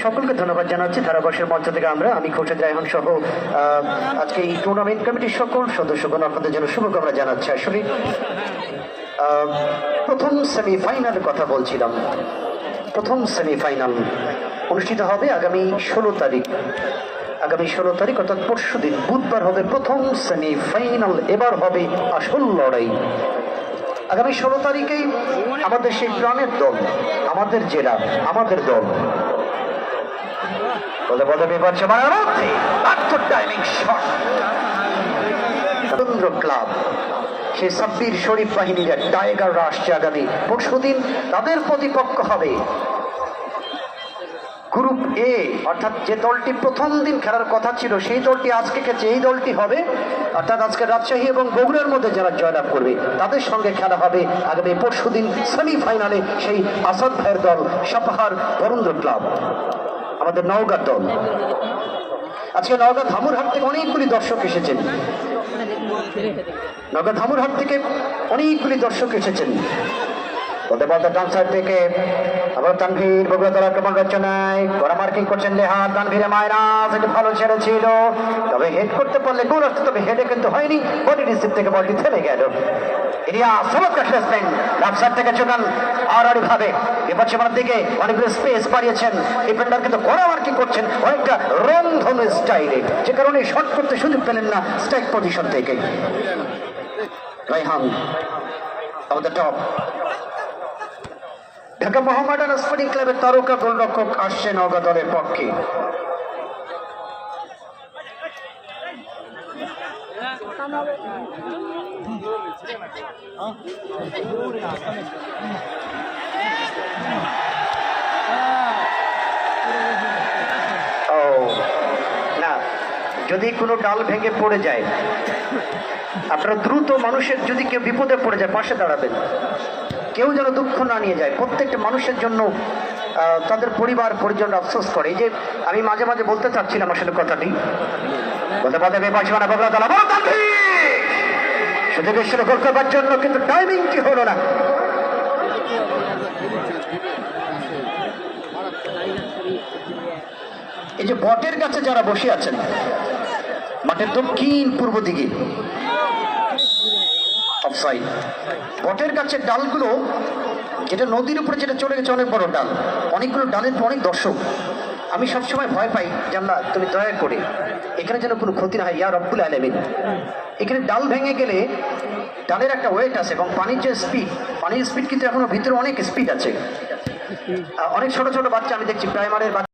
সকলকে ধন্যবাদ জানাচ্ছি। ধারাভাষ্যের মঞ্চ থেকে আমি খোরশেদ রায়হান সহ আজকে এই টুর্নামেন্ট কমিটির সকল সদস্যগণ আপনাদের জন্য শুভকামনা জানাচ্ছি। আসলে প্রথম সেমিফাইনালের কথা বলছিলাম। প্রথম সেমিফাইনাল অনুষ্ঠিত হবে আগামী 16 তারিখ। আগামী 16 তারিখ অর্থাৎ পরশু দিন বুধবার হবে প্রথম সেমিফাইনাল। এবার হবে আসল লড়াই। আগামী 16 তারিখেই আমাদের সেই প্রাণের দল, আমাদের জেলা, আমাদের দল ক্লাব সেই সাব্বির শরীফ বাহিনীর টাইগাররা আসছে আগামী পরশুদিন। তাদের প্রতিপক্ষ হবে গ্রুপ এ, অর্থাৎ যে দলটি প্রথম দিন খেলার কথা ছিল সেই দলটি আজকে খেলছে। এই দলটি হবে অর্থাৎ আজকে রাজশাহী এবং বগুড়ার মধ্যে যারা জয়লাভ করবে তাদের সঙ্গে খেলা হবে আগামী পরশুদিন সেমিফাইনালে সেই আসাদ ভাইয়ের দল সাপাহার বরেন্দ্র ক্লাব, আমাদের নওগাঁর দল। আজকে নওগাঁ ধামুরহাট থেকে অনেকগুলি দর্শক এসেছেন। নওগাঁ ধামুরহাট থেকে অনেকগুলি দর্শক এসেছেন। বলতে বলতে ডান সাইড থেকে আবার তানভীর বগুড়া দল আক্রমণ রচনায় কড়া মার্কিং করছেন লেহার। তানভীরে মাইনাস একটু ভালো ছেড়েছিল, তবে হেড করতে পারলে গোল আসতো, তবে হেডে কিন্তু হয়নি। বডি রিসিভ থেকে বলটি থেমে গেল। থেকে চোখান আড়াআড়ি ভাবে বিপক্ষের দিকে অনেকগুলো স্পেস বাড়িয়েছেন। ডিফেন্ডার কিন্তু কড়া মার্কিং করছেন অনেকটা রংধনু স্টাইলে, যে কারণে শট করতে সুযোগ পেলেন না স্ট্রাইক পজিশন থেকে। রায়হান আমাদের টপ। ঢাকা মোহামেডান স্পোর্টিং ক্লাবের তারকা গোলরক্ষক আসছে নওগাঁ দলের পক্ষে। না, যদি কোনো ডাল ভেঙে পড়ে যায়, আপনারা দ্রুত মানুষের যদি কেউ বিপদে পড়ে যায় পাশে দাঁড়াবেন। কেউ যেন দুঃখ না নিয়ে যায়। প্রত্যেকটা মানুষের জন্য তাদের পরিবার পরিজন আফসোস করে। এই যে আমি মাঝে মাঝে বলতে চাচ্ছিলাম আসলে কথাটি সুযোগের সাথে গোল করবার জন্য, কিন্তু টাইমিংটি হলো না। এই যে বটের কাছে যারা বসে আছেন মাঠের দক্ষিণ পূর্ব দিকে, অফসাইড। বটের কাছে ডালগুলো যেটা নদীর উপরে যেটা চলে গেছে, অনেক বড় ডাল, অনেকগুলো ডালের অনেক দর্শক। আমি সবসময় ভয় পাই যে আল্লাহ তুমি দয়া করে এখানে যেন কোনো ক্ষতি না হয়, ইয়া রব্বুল আলামিন। এখানে ডাল ভেঙে গেলে ডালের একটা ওয়েট আছে এবং পানির যে স্পিড, পানির স্পিড কিন্তু এখনো ভিতরে অনেক স্পিড আছে। অনেক ছোট ছোট বাচ্চা আমি দেখছি, প্রাইমারির